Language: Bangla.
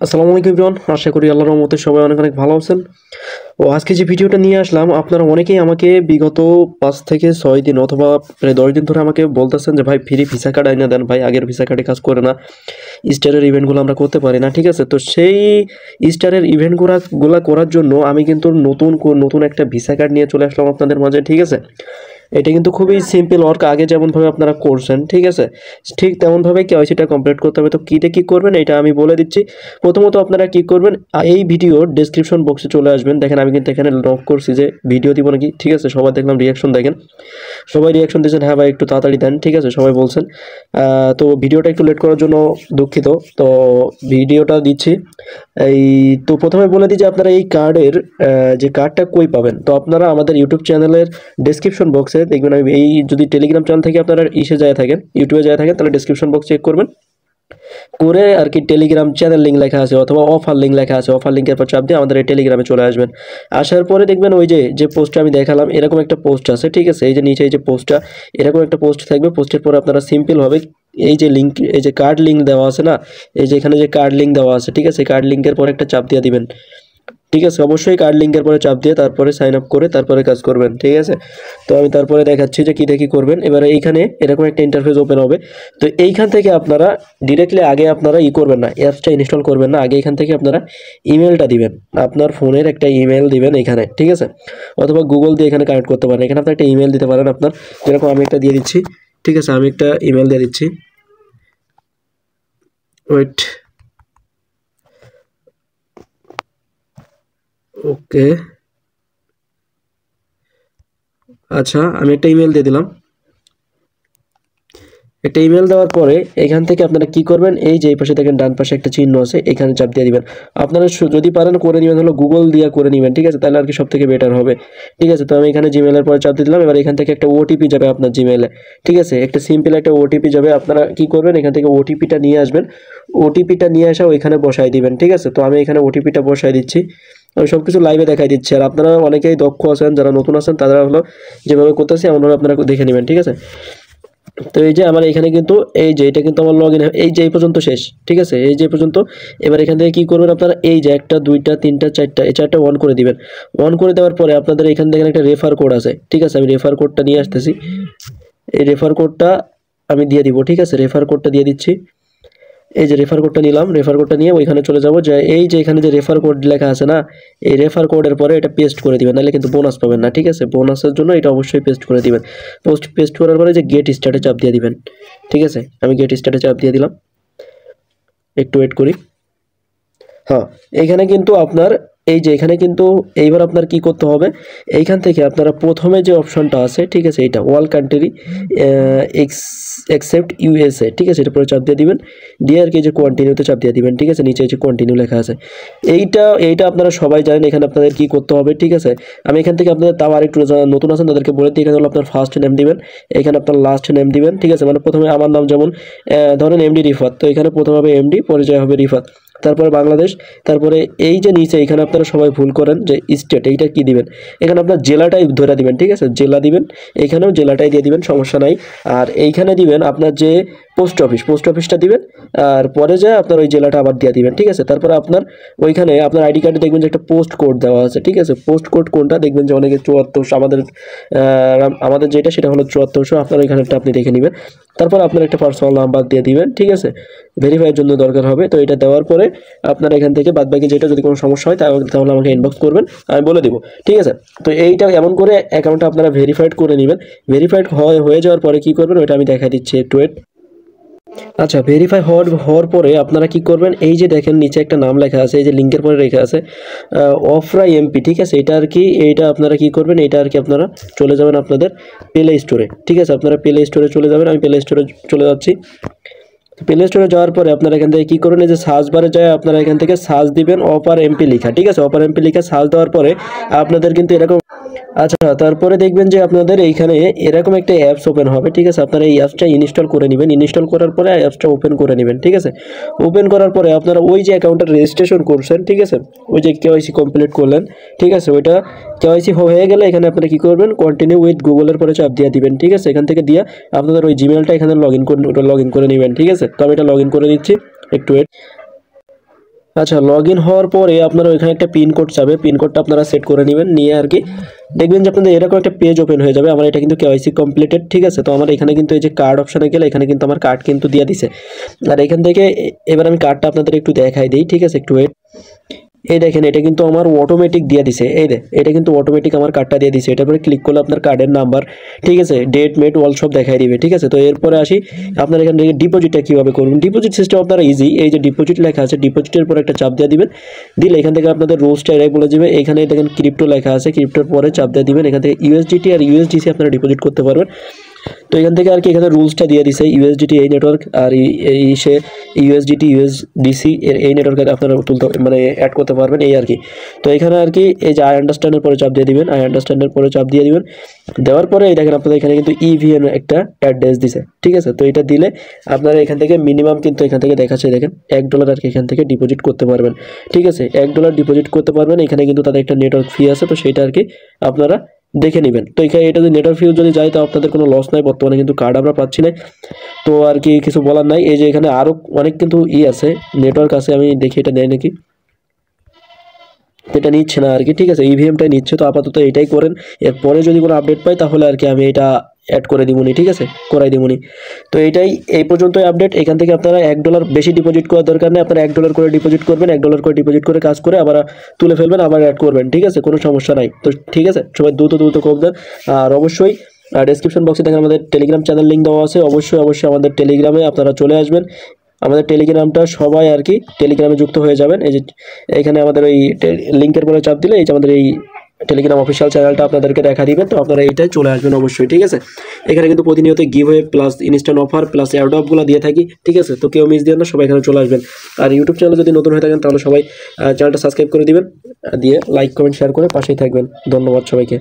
আসসালামু আলাইকুম এভরিওয়ান, আশা করি আল্লাহর রহমতে সবাই অনেক অনেক ভালো আছেন। আজকে যে ভিডিওটা নিয়ে আসলাম, আপনারা অনেকেই আমাকে বিগত 5 থেকে 6 দিন অথবা প্রায় 10 দিন ধরে আমাকে বলতেছেন যে ভাই ফ্রি ভিসা কার্ড আইনা দেন, ভাই আগের ভিসা কার্ডে কাজ করে না, স্টারের ইভেন্টগুলো আমরা করতে পারি না। ঠিক আছে, তো সেই স্টারের ইভেন্টগুলো করার জন্য আমি কিন্তু নতুন একটা ভিসা কার্ড নিয়ে চলে আসলাম আপনাদের মাঝে। ঠিক আছে, এটা কিন্তু খুবই সিম্পল ওয়ার্ক, আগে যেমনভাবে আপনারা করছেন, ঠিক আছে, ঠিক তেমনভাবে কেওয়াইসিটা কমপ্লিট করতে হবে। তো কীতে কী করবেন এটা আমি বলে দিচ্ছি। প্রথমত আপনারা কী করবেন, এই ভিডিওর ডেসক্রিপশন বক্সে চলে আসবেন। দেখেন আমি কিন্তু এখানে লক করছি যে ভিডিও দিব নাকি। ঠিক আছে, সবাই দেখলাম রিয়াকশন দেখেন, সবাই রিয়াকশন দিয়েছেন হ্যাঁ ভাই একটু তাড়াতাড়ি দেন। ঠিক আছে, সবাই বলছেন। তো ভিডিওটা একটু লেট করার জন্য দুঃখিত। তো ভিডিওটা দিচ্ছি। তো প্রথমে বলে দিই যে আপনারা এই কার্ডের যে কার্ডটা কই পাবেন। তো আপনারা আমাদের ইউটিউব চ্যানেলের ডেসক্রিপশন বক্সে দেখবেন। আমি এই যদি টেলিগ্রাম চ্যানেল থেকে আপনারা যায় থাকেন, ইউটিউবে যায় থাকেন, তাহলে ডেসক্রিপশন বক্স চেক করবেন, করে আর কি টেলিগ্রাম চ্যানেল লিঙ্ক লেখা আছে অথবা অফার লিঙ্ক লেখা আছে, অফার লিঙ্কের পর চাপ দিয়ে আমাদের এই টেলিগ্রামে চলে আসবেন। আসার পরে দেখবেন ওই যে পোস্টটা আমি দেখালাম, এরকম একটা পোস্ট আছে। ঠিক আছে, এই যে নিচে এই যে পোস্টটা, এরকম একটা পোস্ট থাকবে। পোস্টের পরে আপনারা সিম্পল হবে এই যে লিঙ্ক, এই যে কার্ড লিঙ্ক দেওয়া আছে না, এই যে এখানে যে কার্ড লিঙ্ক দেওয়া আছে, ঠিক আছে, কার্ড লিঙ্কের পরে একটা চাপ দিয়ে দিবেন। ঠিক আছে, অবশ্যই কার্ড লিঙ্কের পরে চাপ দিয়ে তারপরে সাইন আপ করে তারপরে কাজ করবেন। ঠিক আছে, তো আমি তারপরে দেখাচ্ছি যে কী দেখি করবেন। এবারে এইখানে এরকম একটা ইন্টারফেস ওপেন হবে। তো এইখান থেকে আপনারা ডিরেক্টলি আগে আপনারা করবেন না, অ্যাপসটা ইনস্টল করবেন না, আগে এখান থেকে আপনারা ইমেলটা দিবেন, আপনার ফোনের একটা ইমেল দিবেন এখানে। ঠিক আছে, অথবা গুগল দিয়ে এখানে কানেক্ট করতে পারেন। এখানে আপনি একটা ইমেল দিতে পারেন আপনার, যেরকম আমি একটা দিয়ে দিচ্ছি। ঠিক আছে, আমি একটা ইমেল দিয়ে দিচ্ছি, ওয়েট, ওকে, আচ্ছা আমি একটা ইমেল দিয়ে দিলাম। একটা ইমেল দেওয়ার পরে এখান থেকে আপনারা কি করবেন, এই যে এই পাশে দেখেন ডান পাশে একটা চিহ্ন আছে, এখানে চাপ দিয়ে দিবেন। আপনারা যদি পারেন করে নেবেন, হলো গুগল দিয়ে করে নেবেন। ঠিক আছে, তাহলে আর কি সব থেকে বেটার হবে। ঠিক আছে, তো আমি এখানে জিমেলের পরে চাপ দিয়ে দিলাম। এবার এখান থেকে একটা ওটিপি যাবে আপনার জিমেলে। ঠিক আছে, একটা সিম্পল একটা ওটিপি যাবে। আপনারা কি করবেন, এখান থেকে ওটিপিটা নিয়ে আসবেন। ওটিপিটা নিয়ে আসা ওইখানে বসাই দিবেন। ঠিক আছে, তো আমি এখানে ওটিপিটা বসাই দিচ্ছি। আমি সব কিছু লাইভে দেখাই দিচ্ছি। আর আপনারা অনেকেই দক্ষ আছেন, যারা নতুন আছেন, তারা হলো যেভাবে করতেছি এমনভাবে আপনারা দেখে নেবেন। ঠিক আছে, তো এই যে আমার এখানে কিন্তু এই যে এটা কিন্তু আমার লগ ইন, এই যে এই পর্যন্ত শেষ। ঠিক আছে, এই যে পর্যন্ত। এবার এখান থেকে কি করবেন আপনারা, এই যে 1টা 2টা 3টা 4টা, এই 4টা অন করে দিবেন। অন করে দেওয়ার পরে আপনাদের এখান থেকে একটা রেফার কোড আছে। ঠিক আছে, আমি রেফার কোডটা নিয়ে আসতেছি। এই রেফার কোডটা আমি দিয়ে দিব। ঠিক আছে, রেফার কোডটা দিয়ে দিচ্ছি। এই যে রেফার কোডটা নিলাম, রেফার কোডটা নিয়ে ওইখানে চলে যাব। যে এই যে এখানে যে রেফার কোড লেখা আছে না, এই রেফার কোডের পরে এটা পেস্ট করে দিবেন, নাহলে কিন্তু বোনাস পাবেন না। ঠিক আছে, বোনাসের জন্য এটা অবশ্যই পেস্ট করে দিবেন। পেস্ট করার পরে যে গেট স্টার্টে চাপ দিয়ে দিবেন। ঠিক আছে, আমি গেট স্টার্টে চাপ দিয়ে দিলাম, একটু ওয়েট করি। হ্যাঁ, এইখানে কিন্তু আপনার এই যে এখানে কিন্তু এইবার আপনার কি করতে হবে, এইখান থেকে আপনারা প্রথমে যে অপশনটা আছে, ঠিক আছে, এটা ওয়াল কান্ট্রি এক্সেপ্ট ইউএসএ। ঠিক আছে, এটা পরে চাপ দিয়ে দিবেন, দিয়ে আর কি যে কন্টিনিউতে চাপ দিয়ে দিবেন। ঠিক আছে, নিচে যে কন্টিনিউ লেখা আছে, এইটা আপনারা সবাই জানেন এখানে আপনাদের কি করতে হবে। ঠিক আছে, আমি এখান থেকে আপনাদের তাও আরেকটু যারা নতুন আছেন তাদেরকে বলে দিই। এখানে হলো আপনার ফার্স্ট নেম দিবেন, এখানে আপনার লাস্ট নেম দিবেন। ঠিক আছে, মানে প্রথমে আমার নাম যেমন ধরেন এমডি রিফাত, তো এখানে প্রথম হবে এমডি, পরিচয় হবে রিফাত, তারপরে বাংলাদেশ, তারপরে এই যে নিচে এখানে আপনারা সবাই ভুল করেন যে স্টেট, এইটা কি দিবেন, এখানে আপনার জেলাটাই ধরে দিবেন। ঠিক আছে, জেলা দিবেন, এখানেও জেলাটাই দিয়ে দিবেন, সমস্যা নাই। আর এইখানে দিবেন আপনার যে পোস্ট অফিসটা দিবেন, আর পরে যায় আপনার ওই জেলাটা আবার দিয়ে দিবেন। ঠিক আছে, তারপরে আপনার ওইখানে আপনার আইডি কার্ডে দেখবেন যে একটা পোস্ট কোড দেওয়া আছে। ঠিক আছে, পোস্ট কোড কোনটা দেখবেন যে অনেকে 7400, আমাদের যেটা সেটা হলো 7400, আপনার ওইখানেটা আপনি দেখে নেবেন। তারপর আপনার একটা পার্সোনাল নাম্বার দিয়ে দিবেন। ঠিক আছে, ভেরিফাইয়ের জন্য দরকার হবে। তো এটা দেওয়ার পরে আপনারা এখান থেকে বাদবাকি যেটা যদি কোনো সমস্যা হয় তাহলে আমাকে ইনবক্স করবেন, আমি বলে দিব। ঠিক আছে, তো এইটা এমন করে অ্যাকাউন্টটা আপনারা ভেরিফাইড করে নেবেন। ভেরিফাইড হয়ে যাওয়ার পরে কি করবেন ওইটা আমি দেখা দিচ্ছি, একটু ওয়েট। আচ্ছা, ভেরিফাই হওয়ার পরে আপনারা কি করবেন, এই যে দেখেন নিচে একটা নাম লেখা আছে, এই যে লিঙ্কের পরে লেখা আছে অফরা এমপি। ঠিক আছে, এটা আর কি, এইটা আপনারা কি করবেন, এটা আর কি আপনারা চলে যাবেন আপনাদের প্লে স্টোরে। ঠিক আছে, আপনারা প্লে স্টোরে চলে যাবেন, আমি প্লে স্টোরে চলে যাচ্ছি। প্লে স্টোরে যাওয়ার পরে আপনারা এখান থেকে কী করবেন, এই যে সার্চ বারে যায় আপনারা এখান থেকে সার্চ দিবেন অপার এমপি লিখা। ঠিক আছে, অপার এমপি লিখা সার্চ দেওয়ার পরে আপনাদের কিন্তু এরকম, আচ্ছা তারপরে দেখবেন যে আপনাদের এইখানে এরকম একটা অ্যাপস ওপেন হবে। ঠিক আছে, আপনারা এই অ্যাপসটা ইনস্টল করে নেবেন, ইনস্টল করার পরে অ্যাপসটা ওপেন করে নেবেন। ঠিক আছে, ওপেন করার পরে আপনারা ওই যে অ্যাকাউন্টটা রেজিস্ট্রেশন করছেন, ঠিক আছে, ওই যে কেওয়াইসি কমপ্লিট করলেন, ঠিক আছে, ওইটা কেওয়াইসি হয়ে গেলে এখানে আপনারা কী করবেন, কন্টিনিউ উইথ গুগলের পরে চাপ দিয়ে দিবেন। ঠিক আছে, এখান থেকে দিয়ে আপনাদের ওই জিমেলটা এখানে লগ ইন করে নেবেন। ঠিক আছে, তো আমি এটা লগ ইন করে দিচ্ছি, একটু ওয়েট। আচ্ছা, লগ ইন হওয়ার পরে আপনারা ওইখানে একটা পিন কোড যাবে, পিন কোডটা আপনারা সেট করে নেবেন, নিয়ে আর কি দেখবেন যে আপনাদের এরকম একটা পেজ ওপেন হয়ে যাবে। আমার এটা কিন্তু কেওয়াইসি কমপ্লিটেড, ঠিক আছে। তো আমার এখানে কিন্তু এই যে কার্ড অপশানে গেলে এখানে কিন্তু আমার কার্ড কিন্তু দিয়ে দিছে। আর এখান থেকে এবার আমি কার্ডটা আপনাদের একটু দেখাই দিই, ঠিক আছে, একটু ওয়েট। এই দেখেন এটা কিন্তু আমার অটোমেটিক দিয়ে দিছে, এটা কিন্তু অটোমেটিক আমার কার্ডটা দিয়ে দিছে। এটার পরে ক্লিক করলে আপনার কার্ডের নাম্বার, ঠিক আছে, ডেট মেট অল সব দেখাই দিবে, ঠিক আছে। তো এরপরে আসি আপনার এখান থেকে ডিপোজিটটা কীভাবে করবেন। ডিপোজিট সিস্টেম আপনারা ইজি, এই যে ডিপোজিট লেখা আছে, ডিপোজিটের পরে একটা চাপ দিয়ে দিবেন, দিলে এখান থেকে আপনাদের রুলসটা এরাই বলে যাবে। এখানে দেখেন ক্রিপ্টো লেখা আছে, ক্রিপ্টোর পরে চাপ দিয়ে দিবেন, এখান থেকে ইউএসডিটি আর ইউএসডিসি আপনারা ডিপোজিট করতে পারবেন। তো এখান থেকে আর কি এখানে রুলসটা দিয়ে দিছে, ইউএসডিটি এই নেটওয়ার্ক আর এই সে ইউএসডিটি ইউএসডিসি এর এই নেটওয়ার্কে আপনারা তুলতে মানে অ্যাড করতে পারবেন, এই আর কি। তো এখানে আর কি এই যে আই আন্ডারস্ট্যান্ডের পরে চাপ দিয়ে দিবেন, আই আন্ডারস্ট্যান্ডের পরে চাপ দিয়ে দিবেন, দেওয়ার পরে এই দেখেন আপনাদের এখানে কিন্তু ইভিএম একটা অ্যাড্রেস দিছে, ঠিক আছে। তো এটা দিলে আপনারা এখান থেকে মিনিমাম কিন্তু এখান থেকে দেখাচ্ছে দেখেন $1 আর কি এখান থেকে ডিপোজিট করতে পারবেন, ঠিক আছে। $1 ডিপোজিট করতে পারবেন। এখানে কিন্তু তাদের একটা নেটওয়ার্ক ফি আছে, তো সেটা আর কি আপনারা দেখে নেবেন। তো এখানে এটা যদি নেটওয়ার্ক ফিউ যদি যায় তো আপনাদের কোনো লস নাই, বর্তমানে কিন্তু কার্ড আমরা পাচ্ছি না, তো আর কি কিছু বলার নাই। এই যে এখানে আরও অনেক কিন্তু আছে, নেটওয়ার্ক আছে, আমি দেখি এটা নেয় নাকি, এটা নিচ্ছে না আর কি, ঠিক আছে, ইভিএমটাই নিচ্ছে। তো আপাতত এটাই করেন, এরপরে যদি কোনো আপডেট পাই তাহলে আর কি আমি এটা অ্যাড করে দিবনি, ঠিক আছে, করাই দিবনি। তো এটাই এই পর্যন্তই আপডেট। এখান থেকে আপনারা $1 বেশি ডিপোজিট করার দরকার নেই, আপনারা $1 করে ডিপোজিট করবেন, $1 করে ডিপোজিট করে কাজ করে আবার তুলে ফেলবেন, আবার অ্যাড করবেন, ঠিক আছে, কোনো সমস্যা নাই। তো ঠিক আছে, সবাই দ্রুত কম দেন। আর অবশ্যই ডেসক্রিপশন বক্সে দেখেন আমাদের টেলিগ্রাম চ্যানেল লিঙ্ক দেওয়া আছে, অবশ্যই আমাদের টেলিগ্রামে আপনারা চলে আসবেন। আমাদের টেলিগ্রামটা সবাই আর কি টেলিগ্রামে যুক্ত হয়ে যাবেন। এই যে এখানে আমাদের ওই লিঙ্কের পরে চাপ দিলে এই যে আমাদের এই টেলিগ্রাম অফিসিয়াল চ্যানেলটা আপনাদেরকে দেখা দিবে, তো আপনারা এইটাই চলে আসবেন অবশ্যই, ঠিক আছে। এখানে কিন্তু প্রতিনিয়ত giveaway plus instant offer plus এয়ারড্রপগুলো দিয়ে থাকি, ঠিক আছে। তো কেউ মিস দিবেন না, সবাই এখানে চলে আসবেন। আর ইউটিউব চ্যানেলে যদি নতুন হয়ে থাকেন তাহলে সবাই চ্যানেলটা সাবস্ক্রাইব করে দিবেন, দিয়ে লাইক কমেন্ট শেয়ার করে পাশেই থাকবেন। ধন্যবাদ সবাইকে।